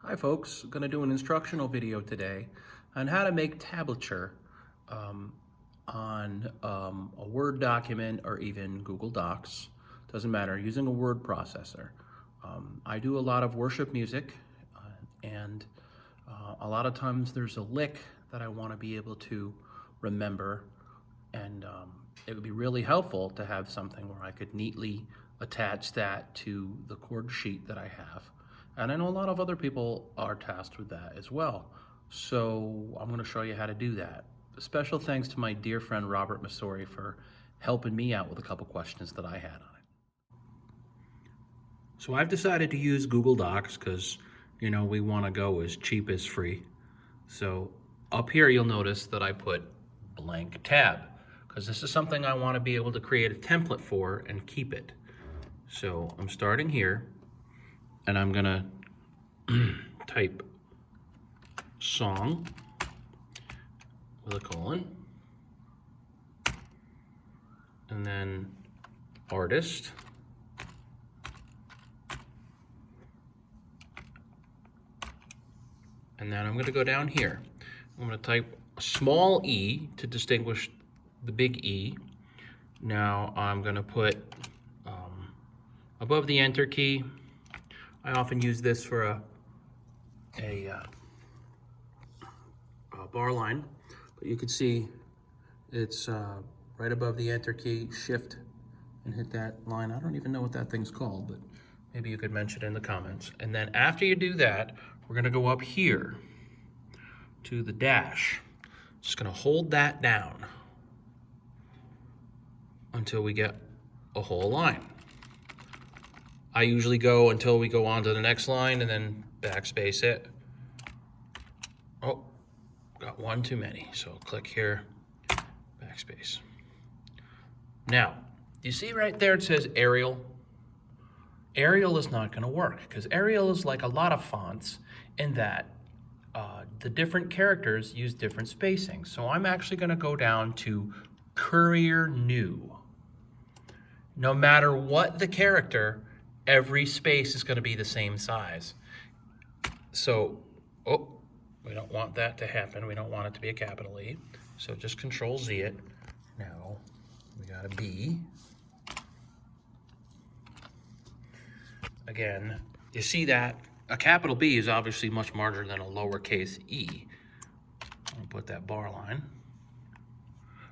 Hi folks, I'm going to do an instructional video today on how to make tablature on a Word document or even Google Docs. Doesn't matter, using a word processor. I do a lot of worship music and a lot of times there's a lick that I want to be able to remember, and it would be really helpful to have something where I could neatly attach that to the chord sheet that I have. And I know a lot of other people are tasked with that as well. So I'm going to show you how to do that. Special thanks to my dear friend Robert Masori for helping me out with a couple questions that I had on it. So I've decided to use Google Docs because, we want to go as cheap as free. So up here you'll notice that I put blank tab because this is something I want to be able to create a template for and keep it. So I'm starting here and I'm gonna type song with a colon and then artist, and then I'm going to go down here. I'm going to type a small e to distinguish the big E. Now I'm going to put above the enter key. I often use this for a bar line, but you can see it's right above the enter key. Shift and hit that line. I don't even know what that thing's called, but maybe you could mention it in the comments. And then after you do that, we're gonna go up here to the dash. Just gonna hold that down until we get a whole line. I usually go until we go on to the next line and then backspace it. Oh, got one too many, so click here, backspace. Now, you see right there it says Arial? Arial is not going to work because Arial is like a lot of fonts in that the different characters use different spacing. So I'm actually going to go down to Courier New. No matter what the character, every space is going to be the same size. So, we don't want that to happen. We don't want it to be a capital E. So just Control Z it. Now we got a B. Again, you see that a capital B is obviously much larger than a lowercase e. I'll put that bar line.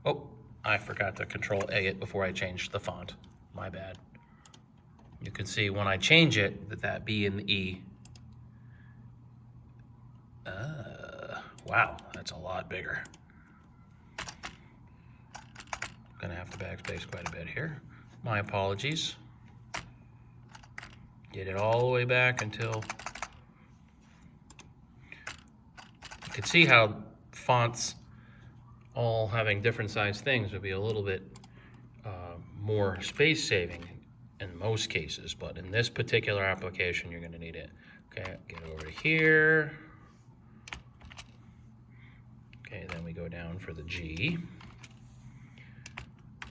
Oh, I forgot to Control A it before I changed the font. My bad. You can see when I change it that B and the E. Wow, that's a lot bigger. Gonna have to backspace quite a bit here. My apologies. Get it all the way back until you can see how fonts all having different size things would be a little bit more space saving in most cases, but in this particular application you're going to need it. Okay, get over to here. Okay, then we go down for the G,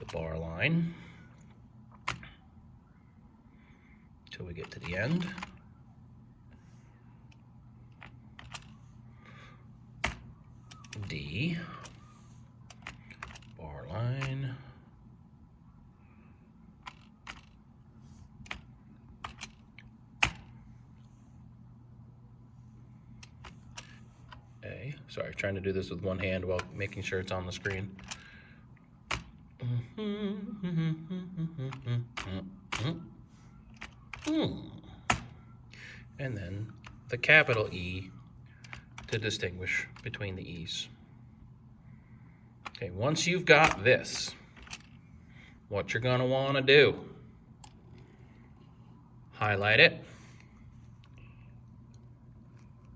the bar line, till we get to the end. D, bar line, A. Sorry, trying to do this with one hand while making sure it's on the screen. And then the capital E to distinguish between the E's. Okay, once you've got this, what you're going to want to do, highlight it,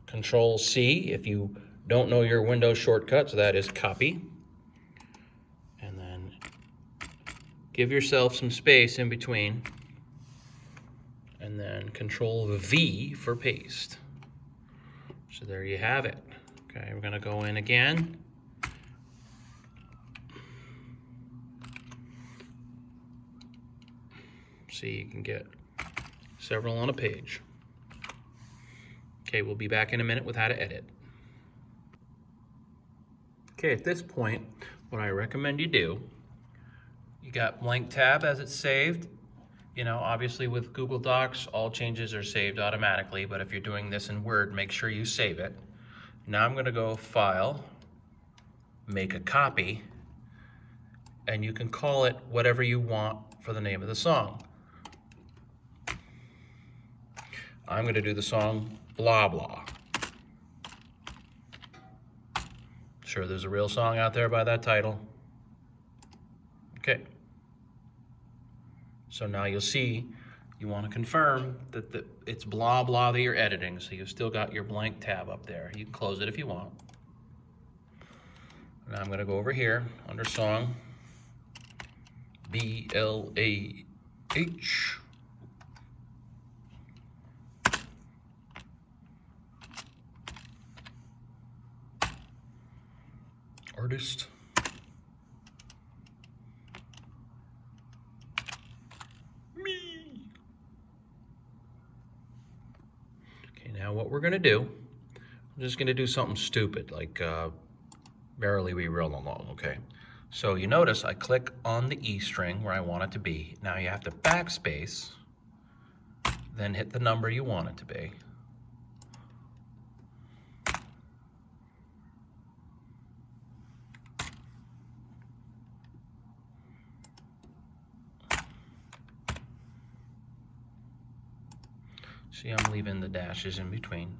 Control C if you don't know your Windows shortcuts, that is copy, and then give yourself some space in between, and then Control V for paste. So there you have it. Okay, we're going to go in again. See, you can get several on a page. Okay, we'll be back in a minute with how to edit. Okay, at this point, what I recommend you do, you got blank tab as it's saved. You know, obviously with Google Docs, all changes are saved automatically, but if you're doing this in Word, make sure you save it. Now I'm gonna go File, Make a Copy, and you can call it whatever you want for the name of the song. I'm gonna do the song Blah Blah. Sure, there's a real song out there by that title. Okay. So now you'll see, you want to confirm that it's blah blah that you're editing, so you've still got your blank tab up there. You can close it if you want. Now I'm going to go over here under song, B-L-A-H. Artist. Now what we're gonna do, I'm just gonna do something stupid, like barely we roll along, okay? So you notice I click on the E string where I want it to be. Now you have to backspace, then hit the number you want it to be. See, I'm leaving the dashes in between.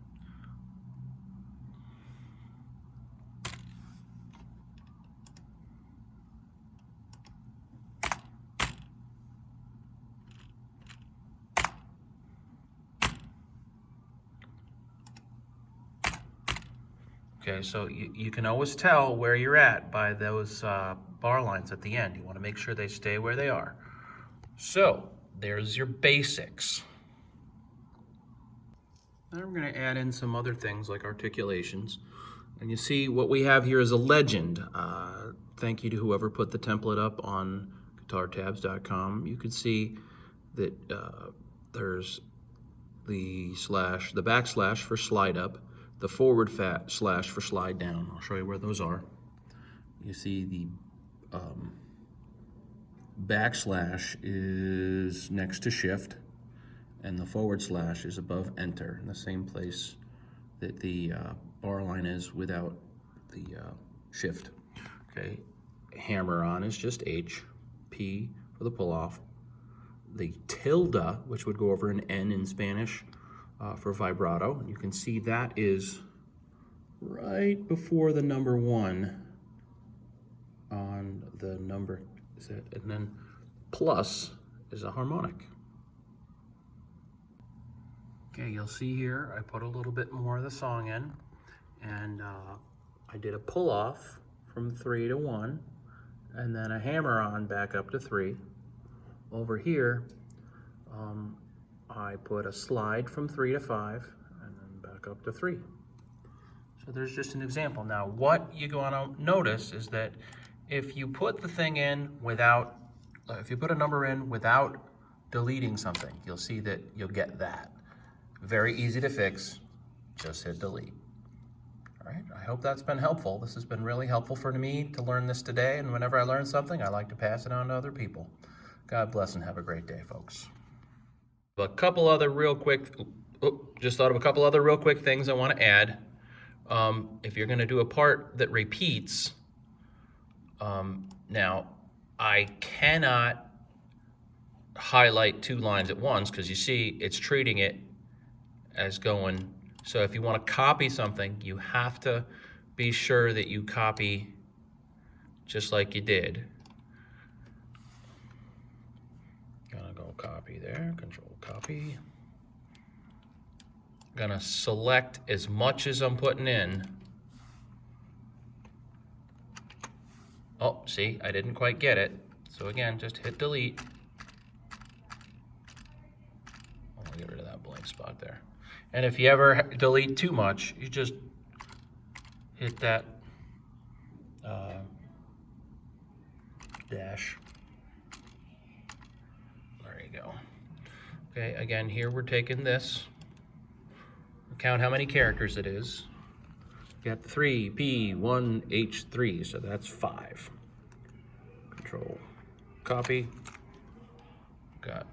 Okay, so you can always tell where you're at by those bar lines at the end. You want to make sure they stay where they are. So, there's your basics. Now we're going to add in some other things like articulations. And you see what we have here is a legend. Thank you to whoever put the template up on guitartabs.com. You can see that there's the backslash for slide up, the forward slash for slide down. I'll show you where those are. You see the backslash is next to shift, and the forward slash is above enter, in the same place that the bar line is without the shift. Okay, hammer on is just H, P for the pull off. The tilde, which would go over an N in Spanish for vibrato, you can see that is right before the number 1 on the number, and then plus is a harmonic. Okay, you'll see here I put a little bit more of the song in, and I did a pull off from 3 to 1, and then a hammer on back up to 3. Over here, I put a slide from 3 to 5, and then back up to 3. So there's just an example. Now, what you're going to notice is that if you put the thing in without, if you put a number in without deleting something, you'll see that you'll get that. Very easy to fix, just hit delete. All right, I hope that's been helpful. This has been really helpful for me to learn this today, and whenever I learn something, I like to pass it on to other people. God bless and have a great day, folks. A couple other real quick, just thought of a couple other real quick things I want to add. If you're gonna do a part that repeats, now I cannot highlight 2 lines at once because you see it's treating it as going. So if you want to copy something, you have to be sure that you copy just like you did. Gonna go copy there, control copy. Gonna select as much as I'm putting in. Oh, see, I didn't quite get it. So again, just hit delete. I'll get rid of that blank spot there. And if you ever delete too much, you just hit that dash. There you go. Okay, again, here we're taking this. We're count how many characters it is. You got 3P1H3, so that's 5. Control, copy. Got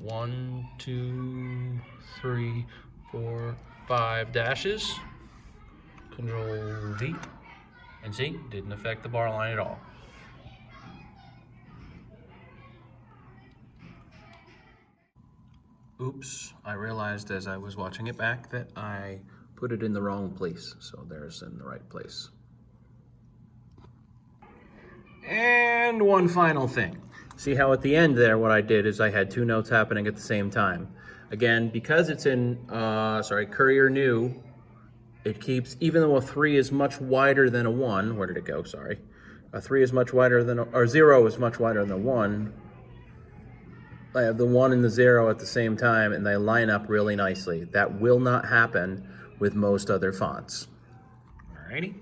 1, 2, 3, 4, 5 dashes. Control V. And see, didn't affect the bar line at all. Oops, I realized as I was watching it back that I put it in the wrong place. So there's in the right place. And one final thing. See how at the end there, what I did is I had 2 notes happening at the same time. Again, because it's in, Courier New, it keeps, even though a 3 is much wider than a 1, where did it go, sorry? A 3 is much wider than, or 0 is much wider than a 1. I have the 1 and the 0 at the same time, and they line up really nicely. That will not happen with most other fonts. Alrighty.